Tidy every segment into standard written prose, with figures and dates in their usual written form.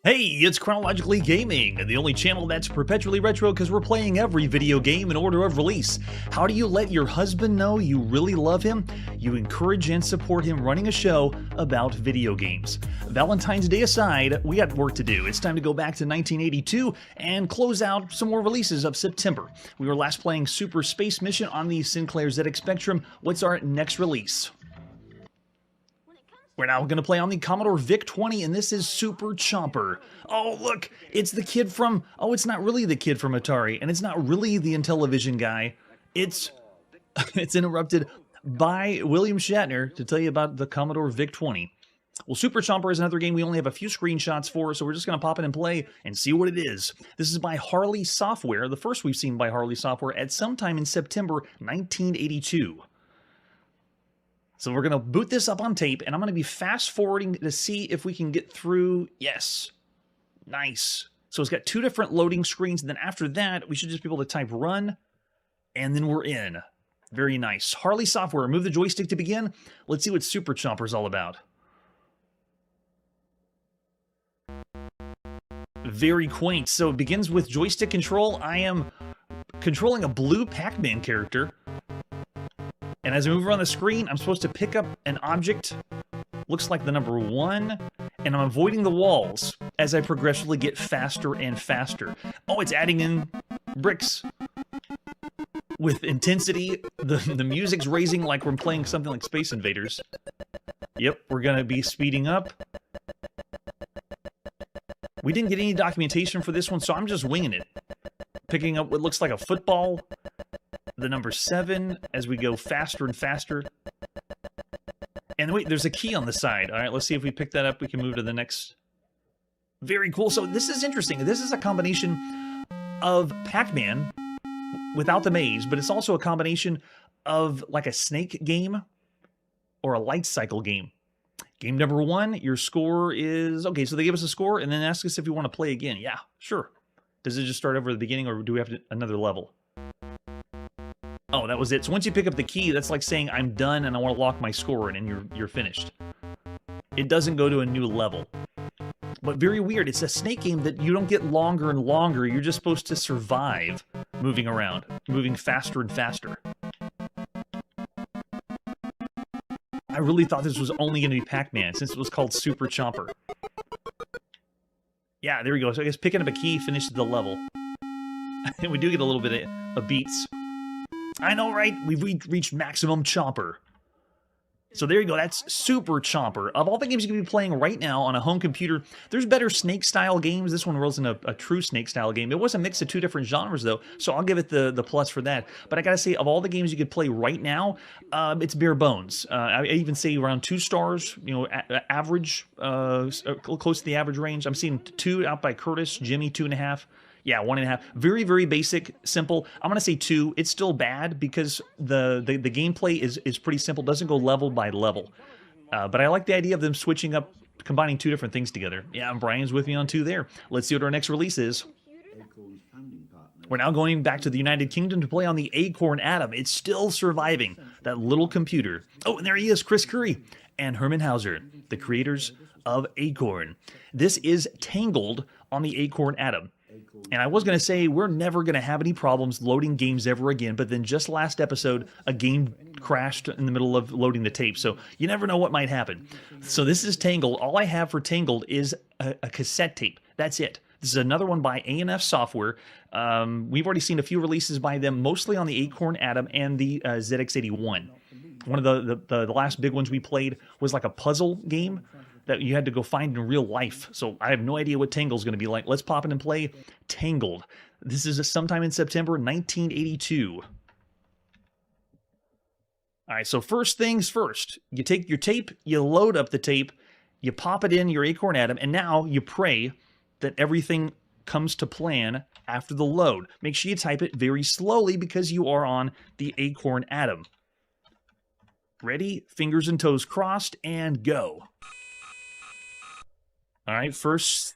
Hey, it's Chronologically Gaming, the only channel that's perpetually retro because we're playing every video game in order of release. How do you let your husband know you really love him? You encourage and support him running a show about video games. Valentine's Day aside, we got work to do. It's time to go back to 1982 and close out some more releases of September. We were last playing Super Space Mission on the Sinclair ZX Spectrum. What's our next release? We're now going to play on the Commodore VIC-20, and this is Super Chomper. Oh, look, it's the kid from... Oh, it's not really the kid from Atari, and it's not really the Intellivision guy. It's interrupted by William Shatner to tell you about the Commodore VIC-20. Well, Super Chomper is another game we only have a few screenshots for, so we're just going to pop it and play and see what it is. This is by Harley Software, the first we've seen by Harley Software at some time in September 1982. So we're going to boot this up on tape, and I'm going to be fast-forwarding to see if we can get through. Yes. Nice. So it's got two different loading screens, and then after that, we should just be able to type run, and then we're in. Very nice. Harley Software, move the joystick to begin. Let's see what Super Chomper is all about. Very quaint. So it begins with joystick control. I am controlling a blue Pac-Man character. And as I move around the screen, I'm supposed to pick up an object, looks like the number 1, and I'm avoiding the walls as I progressively get faster and faster. Oh, it's adding in bricks with intensity. The music's raising like we're playing something like Space Invaders. Yep, we're going to be speeding up. We didn't get any documentation for this one, so I'm just winging it. Picking up what looks like a football. The number 7 as we go faster and faster. And wait, there's a key on the side. All right, let's see if we pick that up. We can move to the next. Very cool. So this is interesting. This is a combination of Pac-Man without the maze, but it's also a combination of like a snake game or a light cycle game. Game number 1, your score is... Okay, so they give us a score and then ask us if we want to play again. Yeah, sure. Does it just start over at the beginning or do we have another level? Oh, that was it. So once you pick up the key, that's like saying I'm done and I want to lock my score in and you're finished. It doesn't go to a new level. But very weird. It's a snake game that you don't get longer and longer. You're just supposed to survive moving around, moving faster and faster. I really thought this was only going to be Pac-Man since it was called Super Chomper. Yeah, there we go. So I guess picking up a key finishes the level. And we do get a little bit of beats. I know, right? We've reached maximum chomper. So there you go. That's Super Chomper. Of all the games you can be playing right now on a home computer, there's better snake-style games. This one wasn't a true snake-style game. It was a mix of two different genres, though, so I'll give it the plus for that. But I gotta say, of all the games you could play right now, it's bare bones. I even say around 2 stars, you know, average, close to the average range. I'm seeing 2 out by Curtis, Jimmy 2.5. Yeah, 1.5. Very, very basic, simple. I'm going to say 2. It's still bad because the gameplay is pretty simple. Doesn't go level by level. But I like the idea of them switching up, combining 2 different things together. Yeah, and Brian's with me on 2 there. Let's see what our next release is. We're now going back to the United Kingdom to play on the Acorn Atom. It's still surviving, that little computer. Oh, and there he is, Chris Curry and Herman Hauser, the creators of Acorn. This is Tangled on the Acorn Atom. And I was going to say, we're never going to have any problems loading games ever again, but then just last episode, a game crashed in the middle of loading the tape, so you never know what might happen. So this is Tangled. All I have for Tangled is a cassette tape. That's it. This is another one by A&F Software. We've already seen a few releases by them, mostly on the Acorn Atom and the ZX81. One of the last big ones we played was like a puzzle game that you had to go find in real life. So I have no idea what Tangled's going to be like. Let's pop in and play Tangled. This is sometime in September 1982. All right, so first things first. You take your tape, you load up the tape, you pop it in your Acorn Atom, and now you pray that everything comes to plan after the load. Make sure you type it very slowly because you are on the Acorn Atom. Ready? Fingers and toes crossed, and go. All right, first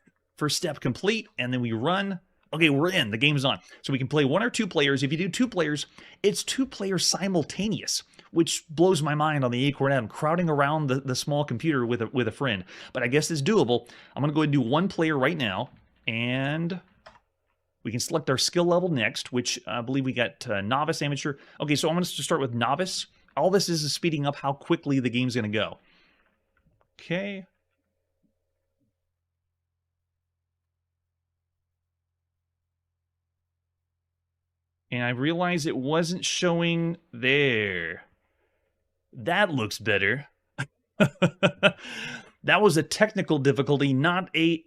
step complete, and then we run. Okay, we're in. The game's on. So we can play 1 or 2 players. If you do 2 players, it's 2 players simultaneous, which blows my mind on the Acorn Atom, crowding around the small computer with a friend. But I guess it's doable. I'm going to go ahead and do one player right now, and we can select our skill level next, which I believe we got novice, amateur. Okay, so I'm going to start with novice. All this is speeding up how quickly the game's going to go. Okay. And I realized it wasn't showing there. That looks better. That was a technical difficulty, not a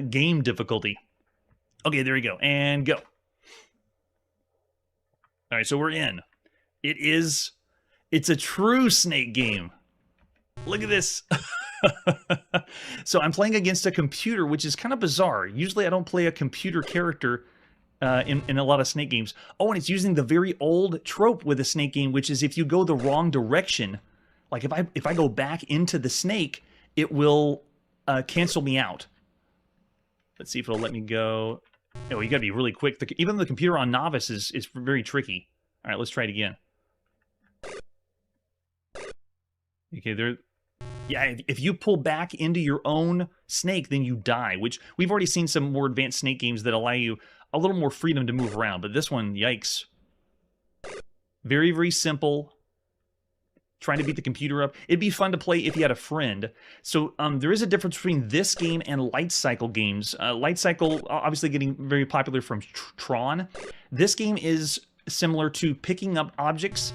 game difficulty. Okay, there we go. And go. All right, so we're in. It's a true snake game. Look at this. So I'm playing against a computer, which is kind of bizarre. Usually I don't play a computer character in a lot of snake games. Oh, and it's using the very old trope with a snake game, which is if you go the wrong direction, like if I go back into the snake, it will cancel me out. Let's see if it'll let me go. Oh, you gotta be really quick. Even the computer on novice is very tricky. All right, let's try it again. Okay, there. Yeah, if you pull back into your own snake, then you die, which we've already seen some more advanced snake games that allow you a little more freedom to move around. But this one, yikes. Very, very simple. Trying to beat the computer up. It'd be fun to play if you had a friend. So there is a difference between this game and Light Cycle games. Light Cycle, obviously getting very popular from Tron. This game is similar to picking up objects.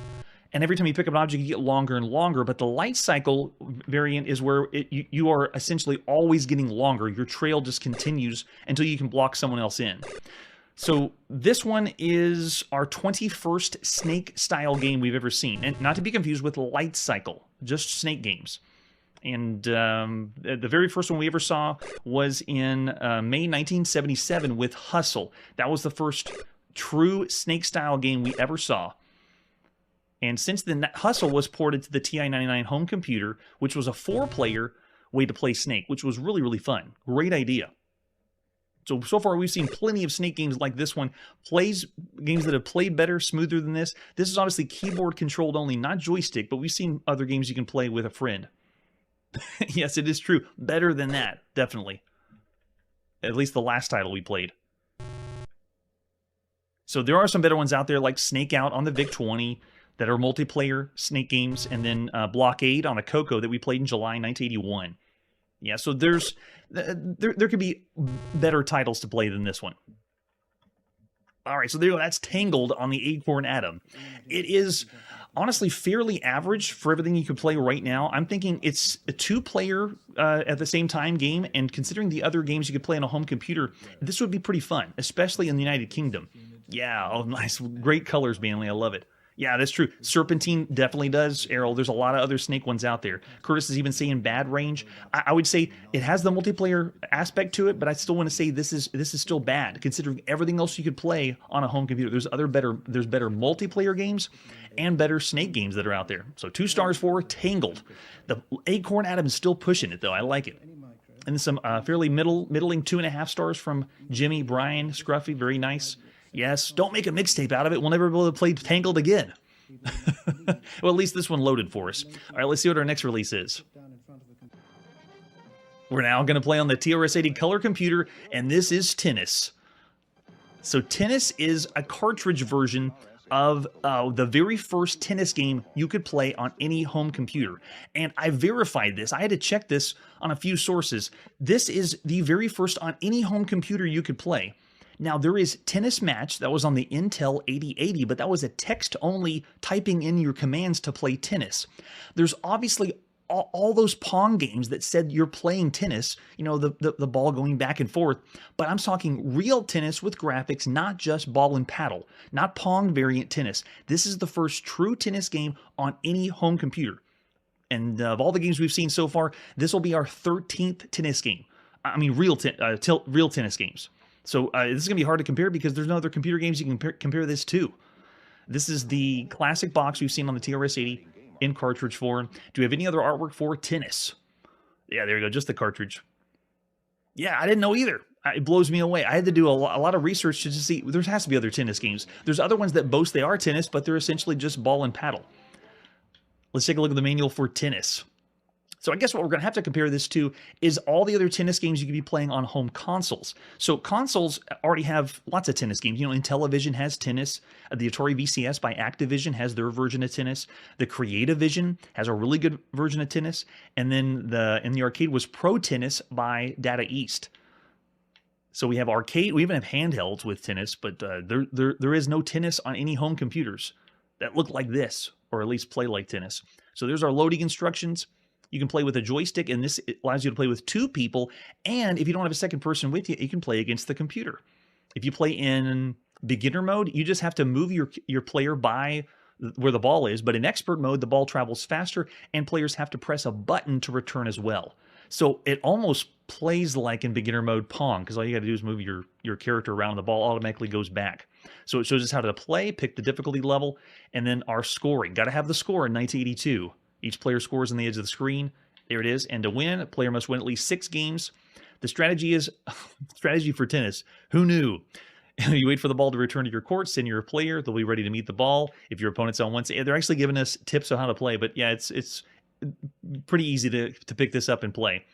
And every time you pick up an object, you get longer and longer. But the Light Cycle variant is where you are essentially always getting longer. Your trail just continues until you can block someone else in. So this one is our 21st snake-style game we've ever seen. And not to be confused with Light Cycle, just snake games. And the very first one we ever saw was in May 1977 with Hustle. That was the first true snake-style game we ever saw. And since then, Hustle was ported to the TI-99 home computer, which was a 4-player way to play Snake, which was really, really fun. Great idea. So far, we've seen plenty of Snake games like this one. Games that have played better, smoother than this. This is obviously keyboard-controlled only, not joystick, but we've seen other games you can play with a friend. Yes, it is true. Better than that, definitely. At least the last title we played. So there are some better ones out there, like Snake Out on the VIC-20, that are multiplayer Snake games, and then Blockade on a Coco that we played in July 1981. Yeah, so there could be better titles to play than this one. All right, so there you go. That's Tangled on the Acorn Atom. It is honestly fairly average for everything you can play right now. I'm thinking it's a 2-player at the same time game, and considering the other games you could play on a home computer, this would be pretty fun, especially in the United Kingdom. Yeah, oh, nice. Great colors, Manly. I love it. Yeah, that's true. Serpentine definitely does, Errol. There's a lot of other Snake ones out there. Curtis is even saying Bad Range. I would say it has the multiplayer aspect to it, but I still want to say this is still bad, considering everything else you could play on a home computer. There's better multiplayer games and better Snake games that are out there. So 2 stars for Tangled. The Acorn Atom is still pushing it, though. I like it. And some fairly middling 2.5 stars from Jimmy, Brian, Scruffy. Very nice. Yes, don't make a mixtape out of it. We'll never be able to play Tangled again. Well, at least this one loaded for us. All right, let's see what our next release is. We're now going to play on the TRS-80 color computer, and this is Tennis. So Tennis is a cartridge version of the very first tennis game you could play on any home computer. And I verified this. I had to check this on a few sources. This is the very first on any home computer you could play. Now, there is Tennis Match. That was on the Intel 8080, but that was a text-only typing in your commands to play tennis. There's obviously all those Pong games that said you're playing tennis, you know, the ball going back and forth, but I'm talking real tennis with graphics, not just ball and paddle, not Pong variant tennis. This is the first true tennis game on any home computer. And of all the games we've seen so far, this will be our 13th tennis game. I mean, real tennis games. So this is going to be hard to compare because there's no other computer games you can compare this to. This is the classic box we've seen on the TRS-80 in cartridge form. Do we have any other artwork for Tennis? Yeah, there you go, just the cartridge. Yeah, I didn't know either. It blows me away. I had to do a lot of research to just see. There has to be other tennis games. There's other ones that boast they are tennis, but they're essentially just ball and paddle. Let's take a look at the manual for tennis. So I guess what we're going to have to compare this to is all the other tennis games you could be playing on home consoles. So consoles already have lots of tennis games. You know, Intellivision has tennis. The Atari VCS by Activision has their version of tennis. The Creativision has a really good version of tennis. And then in the arcade was Pro Tennis by Data East. So we have arcade. We even have handhelds with tennis, but there is no tennis on any home computers that look like this, or at least play like tennis. So there's our loading instructions. You can play with a joystick, and this allows you to play with 2 people. And if you don't have a second person with you, you can play against the computer. If you play in beginner mode, you just have to move your player by where the ball is. But in expert mode, the ball travels faster, and players have to press a button to return as well. So it almost plays like in beginner mode Pong, because all you got to do is move your character around, and the ball automatically goes back. So it shows us how to play, pick the difficulty level, and then our scoring. Got to have the score in 1982. Each player scores on the edge of the screen. There it is. And to win, a player must win at least 6 games. The strategy is strategy for tennis. Who knew? You wait for the ball to return to your court, send your player. They'll be ready to meet the ball. If your opponent's on one side, they're actually giving us tips on how to play. But yeah, it's pretty easy to pick this up and play.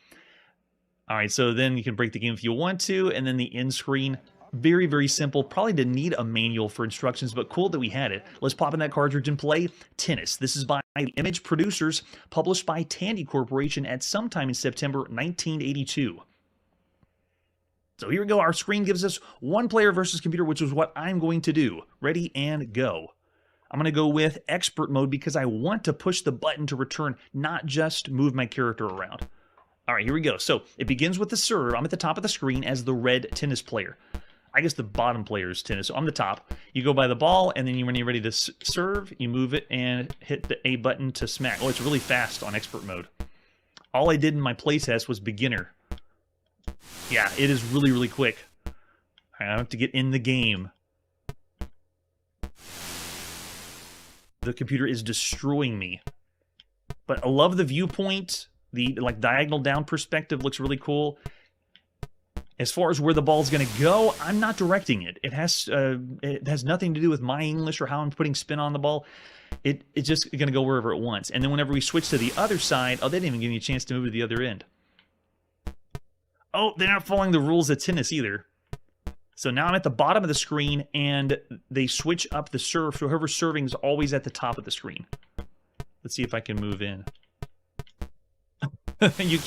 All right, so then you can break the game if you want to. And then the end screen. Very, very simple. Probably didn't need a manual for instructions, but cool that we had it. Let's pop in that cartridge and play tennis. This is by Image Producers, published by Tandy Corporation at sometime in September 1982. So here we go. Our screen gives us 1 player versus computer, which is what I'm going to do. Ready and go. I'm going to go with expert mode because I want to push the button to return, not just move my character around. All right, here we go. So it begins with the serve. I'm at the top of the screen as the red tennis player. I guess the bottom player is tennis, so I'm the top. You go by the ball, and then when you're ready to serve, you move it and hit the A button to smack. Oh, it's really fast on expert mode. All I did in my playtest was beginner. Yeah, it is really, really quick. I have to get in the game. The computer is destroying me. But I love the viewpoint. The diagonal down perspective looks really cool. As far as where the ball's going to go, I'm not directing it. It has nothing to do with my English or how I'm putting spin on the ball. It's just going to go wherever it wants. And then whenever we switch to the other side, oh, they didn't even give me a chance to move to the other end. Oh, they're not following the rules of tennis either. So now I'm at the bottom of the screen, and they switch up the serve. So whoever's serving is always at the top of the screen. Let's see if I can move in. You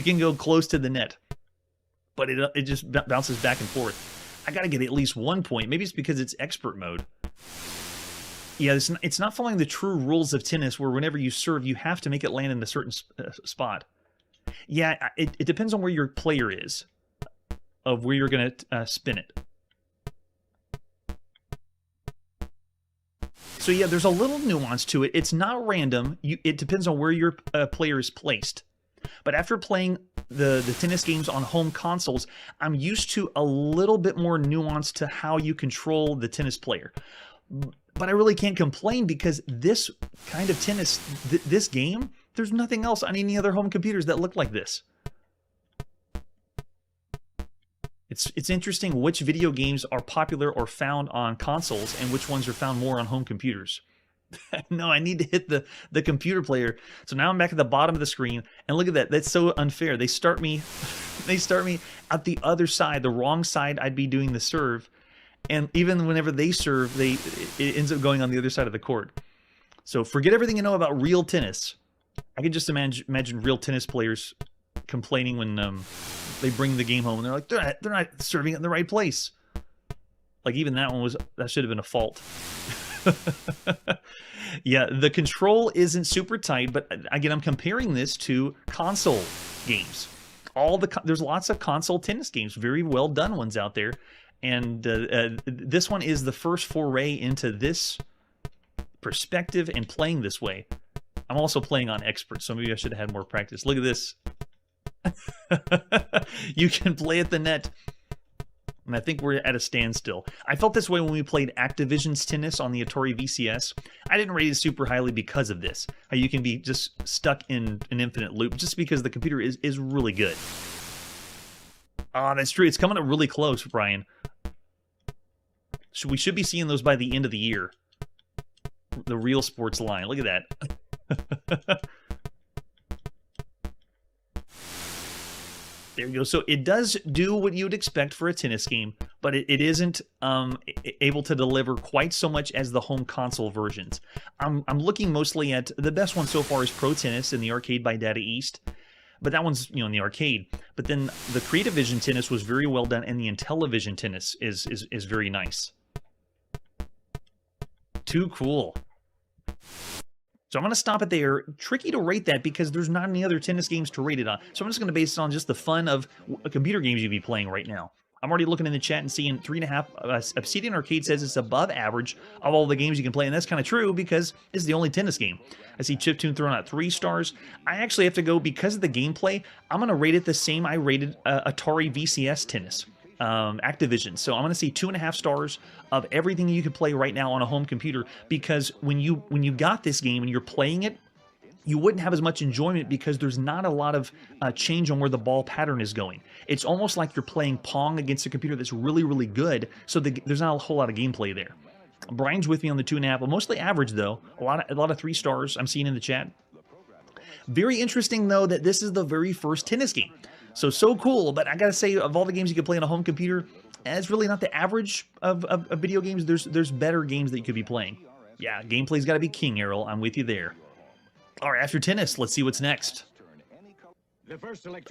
can go close to the net. But it just bounces back and forth. I got to get at least 1 point. Maybe it's because it's expert mode. Yeah, it's not following the true rules of tennis where whenever you serve, you have to make it land in a certain spot. Yeah, it depends on where your player is, of where you're going to spin it. So yeah, there's a little nuance to it. It's not random. It depends on where your player is placed. But after playing the tennis games on home consoles, I'm used to a little bit more nuance to how you control the tennis player. But I really can't complain because this kind of tennis, this game, there's nothing else on any other home computers that look like this. It's interesting which video games are popular or found on consoles and which ones are found more on home computers. No, I need to hit the computer player. So now I'm back at the bottom of the screen, and look at that. That's so unfair. They start me at the other side, the wrong side. I'd be doing the serve, and even whenever they serve, it ends up going on the other side of the court. So forget everything you know about real tennis. I can just imagine real tennis players complaining when they bring the game home and they're like, they're not serving it in the right place. Like even that should have been a fault. Yeah, the control isn't super tight, but again, I'm comparing this to console games. There's lots of console tennis games, very well done ones out there, and this one is the first foray into this perspective and playing this way. I'm also playing on expert, so maybe I should have had more practice. Look at this. You can play at the net. And I think we're at a standstill. I felt this way when we played Activision's tennis on the Atari VCS. I didn't rate it super highly because of this. How you can be just stuck in an infinite loop just because the computer is really good. Oh, that's true. It's coming up really close, Brian. So we should be seeing those by the end of the year. The real sports line. Look at that. There you go. So it does do what you'd expect for a tennis game, but it isn't able to deliver quite so much as the home console versions. I'm looking mostly at the best one so far is Pro Tennis in the arcade by Data East, but that one's in the arcade. But then the Creative Vision Tennis was very well done, and the Intellivision Tennis is very nice. Too cool. So I'm going to stop it there. Tricky to rate that because there's not any other tennis games to rate it on. So I'm just going to base it on just the fun of computer games you'd be playing right now. I'm already looking in the chat and seeing 3.5. Obsidian Arcade says it's above average of all the games you can play, and that's kind of true because it's the only tennis game. I see Chiptune throwing out 3 stars. I actually have to go, because of the gameplay, I'm going to rate it the same I rated Atari VCS Tennis. Activision. So I'm going to see 2.5 stars of everything you could play right now on a home computer, because when you got this game and you're playing it, you wouldn't have as much enjoyment because there's not a lot of change on where the ball pattern is going. It's almost like you're playing Pong against a computer that's really, really good, so there's not a whole lot of gameplay there. Brian's with me on the 2.5, but mostly average though. A lot of 3 stars I'm seeing in the chat. Very interesting though that this is the very first tennis game. So cool, but I gotta say, of all the games you could play on a home computer, it's really not the average of video games. There's better games that you could be playing. Yeah, gameplay's gotta be king, Errol. I'm with you there. All right, after tennis, let's see what's next.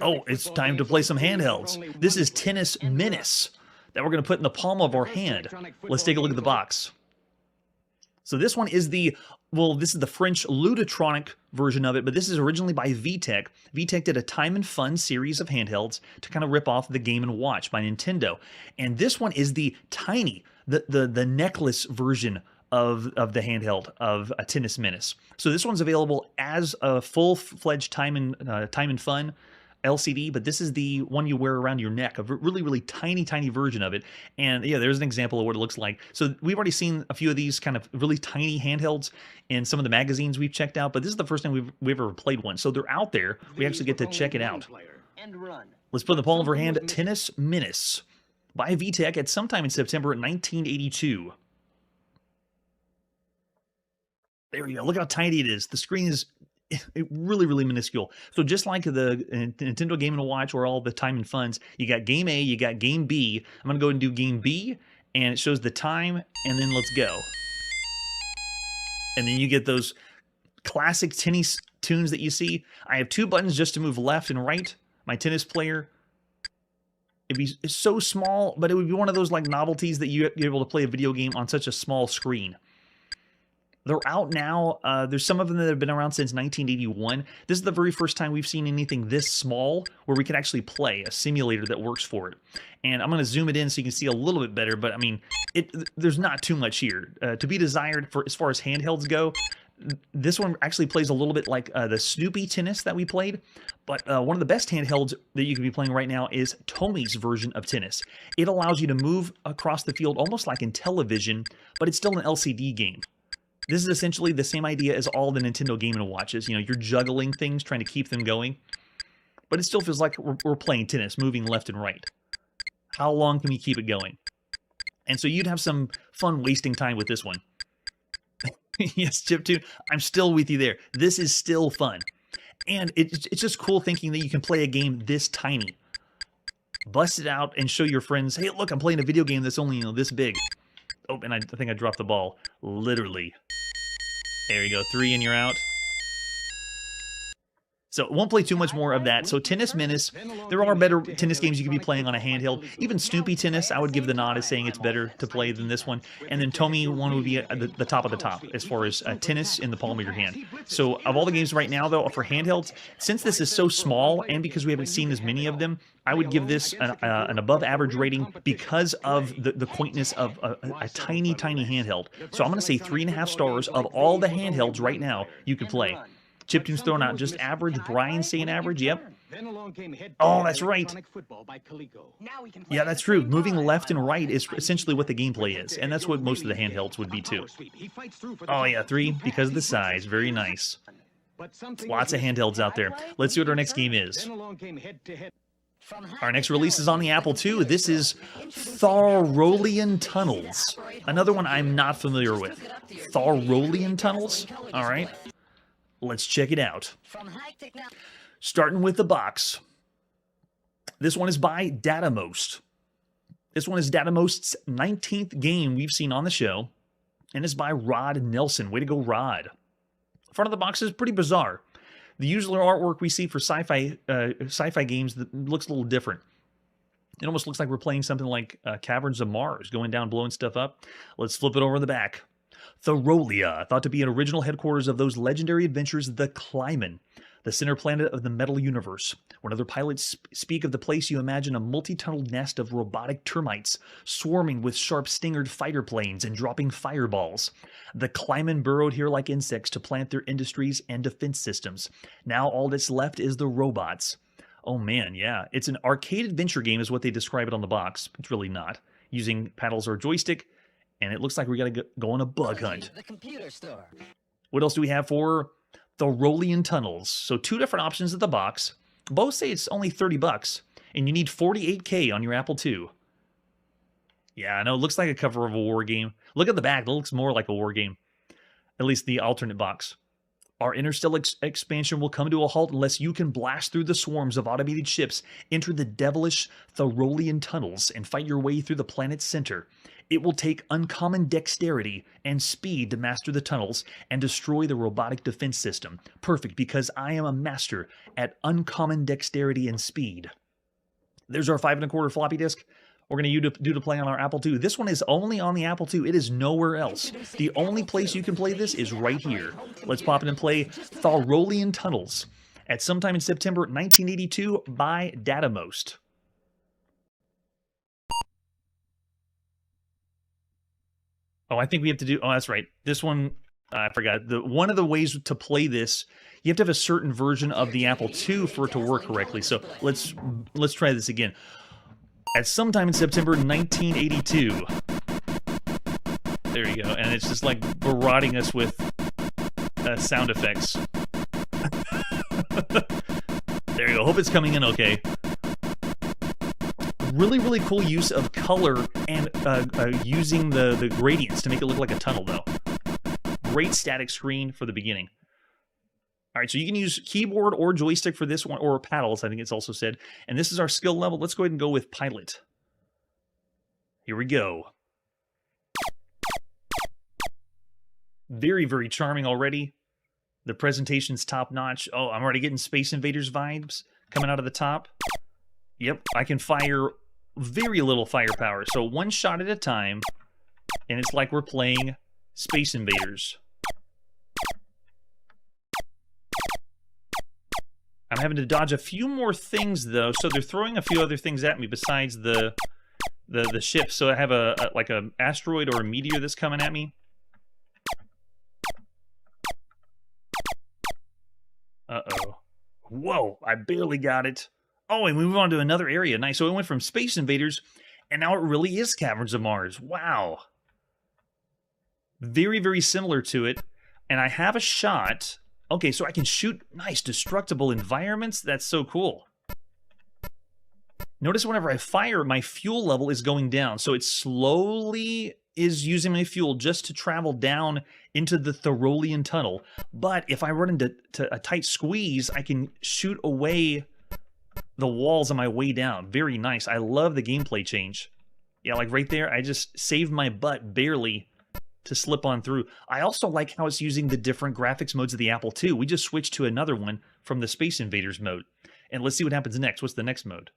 Oh, it's time to play some handhelds. This is Tennis Menace that we're gonna put in the palm of our hand. Let's take a look at the box. So this one is this is the French Ludotronic version of it, but this is originally by VTech. VTech did a Time and Fun series of handhelds to kind of rip off the Game & Watch by Nintendo. And this one is the tiny, the necklace version of the handheld of a Tennis Menace. So this one's available as a full-fledged Time and Fun LCD, but this is the one you wear around your neck, a really, really tiny version of it. And yeah, there's an example of what it looks like. So we've already seen a few of these kind of really tiny handhelds in some of the magazines we've checked out, but this is the first time we've ever played one. So they're out there. We actually get to check it out. Let's put in the palm of our hand, Tennis Menace by VTech at sometime in September 1982. There you go. Look how tiny it is. The screen is really, really minuscule. So just like the Nintendo Game & Watch or all the Time and Funs, you got Game A, you got Game B. I'm going to go and do Game B, and it shows the time, and then let's go. And then you get those classic tennis tunes that you see. I have 2 buttons just to move left and right. My tennis player. It's so small, but it would be one of those like novelties that you're able to play a video game on such a small screen. They're out now. There's some of them that have been around since 1981. This is the very first time we've seen anything this small where we can actually play a simulator that works for it. And I'm going to zoom it in so you can see a little bit better, but I mean, there's not too much here. To be desired for as far as handhelds go. This one actually plays a little bit like the Snoopy Tennis that we played, but one of the best handhelds that you can be playing right now is Tommy's version of tennis. It allows you to move across the field almost like in television, but it's still an LCD game. This is essentially the same idea as all the Nintendo Game & Watches. You know, you're juggling things, trying to keep them going. But it still feels like we're playing tennis, moving left and right. How long can we keep it going? And so you'd have some fun wasting time with this one. Yes, Chiptune, I'm still with you there. This is still fun. And it's just cool thinking that you can play a game this tiny. Bust it out and show your friends, hey, look, I'm playing a video game that's only, this big. Oh, and I think I dropped the ball. Literally. There you go. 3 and you're out. So won't play too much more of that. So Tennis Menace, there are better tennis games you could be playing on a handheld. Even Snoopy Tennis, I would give the nod as saying it's better to play than this one. And then Tommy one would be at the top of the top as far as tennis in the palm of your hand. So of all the games right now, though, for handhelds, since this is so small and because we haven't seen as many of them, I would give this an above average rating because of the quaintness of a tiny handheld. So I'm going to say 3.5 stars of all the handhelds right now you could play. Chiptune's throwing out just average. Brian saying average. Yep. Oh, that's right. Yeah, that's true. Moving left and right is essentially what the gameplay is, and that's what most of the handhelds would be too. Oh yeah, 3 because of the size. Very nice. Lots of handhelds out there. Let's see what our next game is. Our next release is on the Apple II. This is Tharolian Tunnels. Another one I'm not familiar with. Tharolian Tunnels? All right. Let's check it out. Starting with the box. This one is by Datamost. This one is Datamost's 19th game we've seen on the show, and it's by Rod Nelson. Way to go, Rod. Front of the box is pretty bizarre. The usual artwork we see for sci-fi games looks a little different. It almost looks like we're playing something like Caverns of Mars, going down, blowing stuff up. Let's flip it over the back. Thoroughlia, thought to be an original headquarters of those legendary adventures, the Kleiman, the center planet of the metal universe. When other pilots speak of the place, you imagine a multi-tunneled nest of robotic termites swarming with sharp stingered fighter planes and dropping fireballs. The Kleiman burrowed here like insects to plant their industries and defense systems. Now all that's left is the robots. Oh man, yeah. It's an arcade adventure game is what they describe it on the box. It's really not. Using paddles or joystick, and it looks like we gotta go on a bug hunt. The computer store. What else do we have for Thoroughlian Tunnels? So 2 different options at the box. Both say it's only $30, and you need 48K on your Apple II. Yeah, I know, it looks like a cover of a war game. Look at the back, it looks more like a war game. At least the alternate box. Our interstellar expansion will come to a halt unless you can blast through the swarms of automated ships, enter the devilish Thoroughlian tunnels, and fight your way through the planet's center. It will take uncommon dexterity and speed to master the tunnels and destroy the robotic defense system. Perfect, because I am a master at uncommon dexterity and speed. There's our 5 1/4 floppy disk. We're going to do to play on our Apple II. This one is only on the Apple II. It is nowhere else. The only place you can play this is right here. Let's pop in and play Thoroughlian Tunnels at sometime in September 1982 by Datamost. Oh, I think we have to do... Oh, that's right. This one, I forgot. One of the ways to play this, you have to have a certain version of the Apple II for it to work correctly. So let's try this again. At sometime in September 1982. There you go. And it's just like barraging us with sound effects. There you go. Hope it's coming in okay. Really, really cool use of color and using the gradients to make it look like a tunnel, though. Great static screen for the beginning. All right, so you can use keyboard or joystick for this one, or paddles, I think it's also said. And this is our skill level. Let's go ahead and go with Pilot. Here we go. Very, very charming already. The presentation's top-notch. Oh, I'm already getting Space Invaders vibes coming out of the top. Yep, I can fire very little firepower. So 1 shot at a time, and it's like we're playing Space Invaders. I'm having to dodge a few more things, though, so they're throwing a few other things at me besides the ship. So I have like an asteroid or a meteor that's coming at me. Uh-oh. Whoa, I barely got it. Oh, and we move on to another area. Nice. So it went from Space Invaders, and now it really is Caverns of Mars. Wow. Very, very similar to it. And I have a shot... Okay, so I can shoot nice, destructible environments. That's so cool. Notice whenever I fire, my fuel level is going down. So it slowly is using my fuel just to travel down into the Thoroughlian tunnel. But if I run into a tight squeeze, I can shoot away the walls on my way down. Very nice. I love the gameplay change. Yeah, like right there, I just saved my butt barely to slip on through. I also like how it's using the different graphics modes of the Apple II. We just switched to another one from the Space Invaders mode. And let's see what happens next. What's the next mode?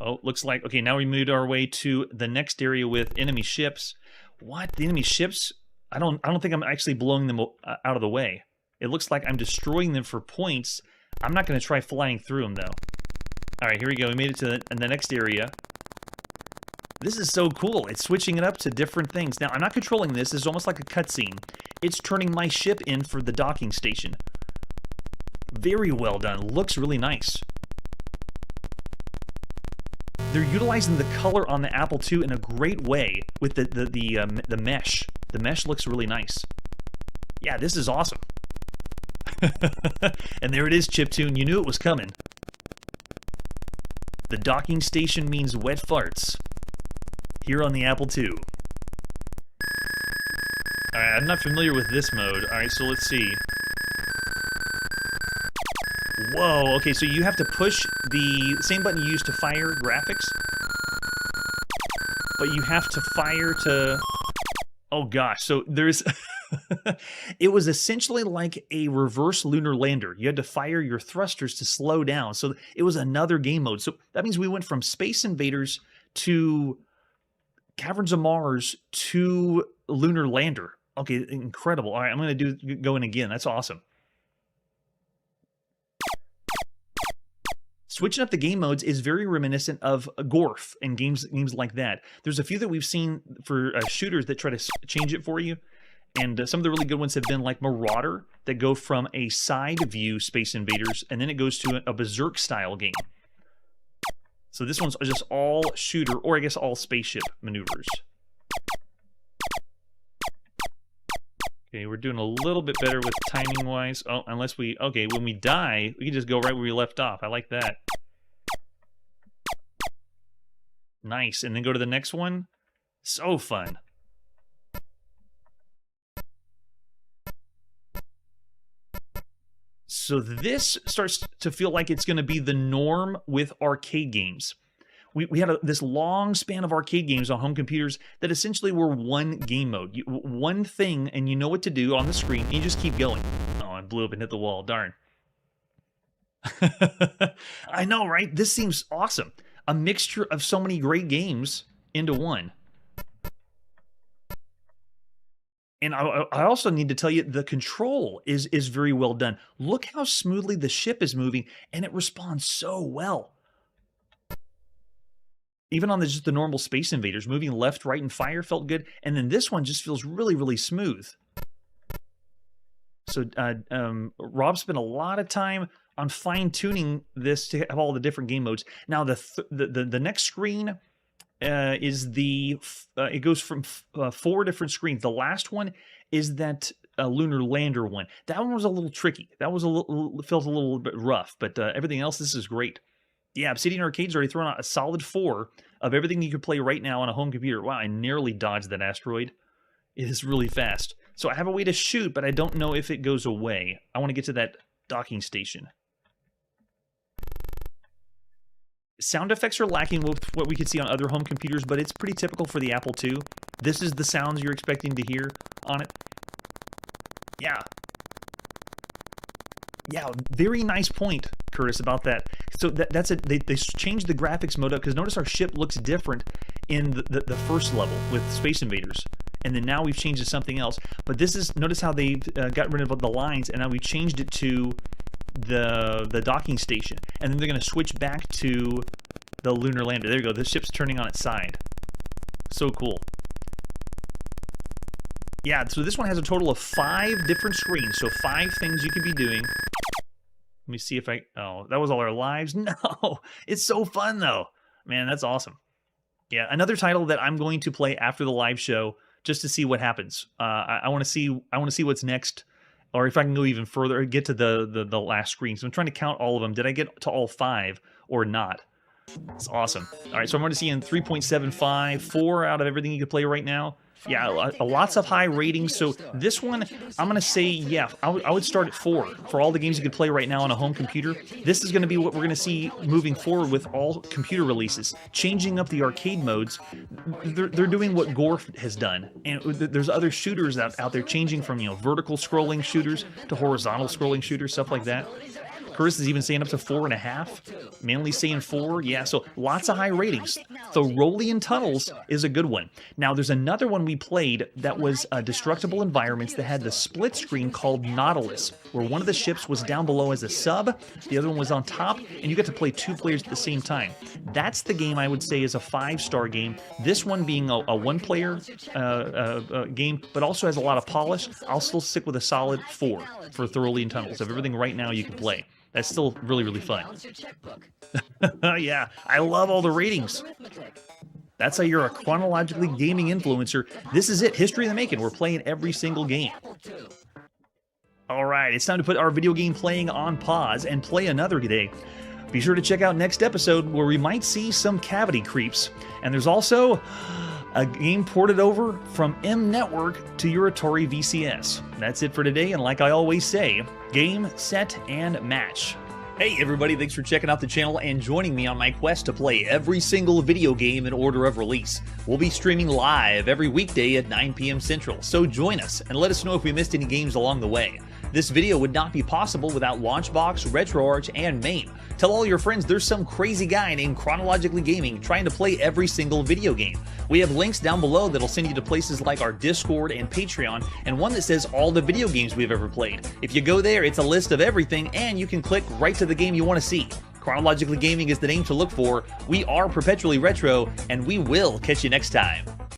Oh, looks like... Okay, now we moved our way to the next area with enemy ships. What? The enemy ships? I don't think I'm actually blowing them out of the way. It looks like I'm destroying them for points. I'm not going to try flying through them, though. All right, here we go. We made it to the next area. This is so cool. It's switching it up to different things. Now, I'm not controlling this. This is almost like a cutscene. It's turning my ship in for the docking station. Very well done. Looks really nice. They're utilizing the color on the Apple II in a great way with the mesh. The mesh looks really nice. Yeah, this is awesome. And there it is, chiptune. You knew it was coming. The docking station means wet farts. Here on the Apple II. Alright, I'm not familiar with this mode. All right, so let's see. Whoa, okay, so you have to push the same button you used to fire graphics, but you have to fire to... Oh gosh, so there's... It was essentially like a reverse lunar lander. You had to fire your thrusters to slow down. So it was another game mode. So that means we went from Space Invaders to Caverns of Mars to Lunar Lander. Okay, incredible. All right, I'm going to go in again. That's awesome. Switching up the game modes is very reminiscent of Gorf and games like that. There's a few that we've seen for shooters that try to change it for you. And some of the really good ones have been like Marauder, that go from a side view Space Invaders, and then it goes to a Berserk style game. So this one's just all shooter, or I guess all spaceship maneuvers. Okay, we're doing a little bit better with timing-wise. Oh, unless we... Okay, when we die, we can just go right where we left off. I like that. Nice, and then go to the next one. So fun. So this starts to feel like it's going to be the norm with arcade games. We had this long span of arcade games on home computers that essentially were one game mode. One thing, and you know what to do on the screen, and you just keep going. Oh, I blew up and hit the wall. Darn. I know, right? This seems awesome. A mixture of so many great games into one. And I also need to tell you, the control is very well done. Look how smoothly the ship is moving, and it responds so well. Even on just the normal Space Invaders, moving left, right, and fire felt good. And then this one just feels really, really smooth. So Rob spent a lot of time on fine-tuning this to have all the different game modes. Now, the next screen... it goes from 4 different screens. The last one is that lunar lander one. That one was a little tricky. That was felt a little bit rough, but everything else, this is great. Yeah, Obsidian Arcade's already thrown out a solid 4 of everything you could play right now on a home computer. Wow, I nearly dodged that asteroid. It is really fast. So I have a way to shoot, but I don't know if it goes away. I want to get to that docking station. Sound effects are lacking with what we could see on other home computers, but it's pretty typical for the Apple II. This is the sounds you're expecting to hear on it. Yeah. Yeah, very nice point, Curtis, about that. So that's it. They changed the graphics mode up, because notice our ship looks different in the first level with Space Invaders. And then now we've changed it to something else. But this is, notice how they've got rid of the lines, and now we've changed it to the docking station, and then they're going to switch back to the lunar lander. There you go. The ship's turning on its side. So cool. Yeah, so this one has a total of 5 different screens, so 5 things you could be doing. Let me see if I... Oh, that was all our lives? No! It's so fun, though. Man, that's awesome. Yeah, another title that I'm going to play after the live show, just to see what happens. I want to see what's next. Or if I can go even further, get to the last screen. So I'm trying to count all of them. Did I get to all 5 or not? It's awesome. All right, so I'm going to see in 3.75, 4 out of everything you can play right now. Yeah, lots of high ratings. So this one, I'm going to say, yeah, I would start at 4 for all the games you could play right now on a home computer. This is going to be what we're going to see moving forward with all computer releases. Changing up the arcade modes. They're doing what Gorf has done. And there's other shooters out there changing from, vertical scrolling shooters to horizontal scrolling shooters, stuff like that. Chris is even saying up to 4.5. Manly saying 4. Yeah, so lots of high ratings. Thoroughly Tunnels is a good one. Now, there's another one we played that was Destructible Environments that had the split screen called Nautilus, where one of the ships was down below as a sub, the other one was on top, and you got to play 2 players at the same time. That's the game I would say is a 5-star game. This one being a 1-player game, but also has a lot of polish. I'll still stick with a solid 4 for Thoroughly Tunnels of everything right now you can play. That's still really, really fun. Yeah, I love all the ratings. That's how you're a chronologically gaming influencer. This is it, history in the making. We're playing every single game. All right, it's time to put our video game playing on pause and play another day. Be sure to check out next episode where we might see some cavity creeps. And there's also A game ported over from M Network to your Atari VCS. That's it for today, and like I always say, game, set, and match. Hey everybody, thanks for checking out the channel and joining me on my quest to play every single video game in order of release. We'll be streaming live every weekday at 9 p.m. Central, so join us and let us know if we missed any games along the way. This video would not be possible without Launchbox, RetroArch, and MAME. Tell all your friends there's some crazy guy named Chronologically Gaming trying to play every single video game. We have links down below that'll send you to places like our Discord and Patreon, and one that says all the video games we've ever played. If you go there, it's a list of everything, and you can click right to the game you want to see. Chronologically Gaming is the name to look for. We are perpetually retro, and we will catch you next time.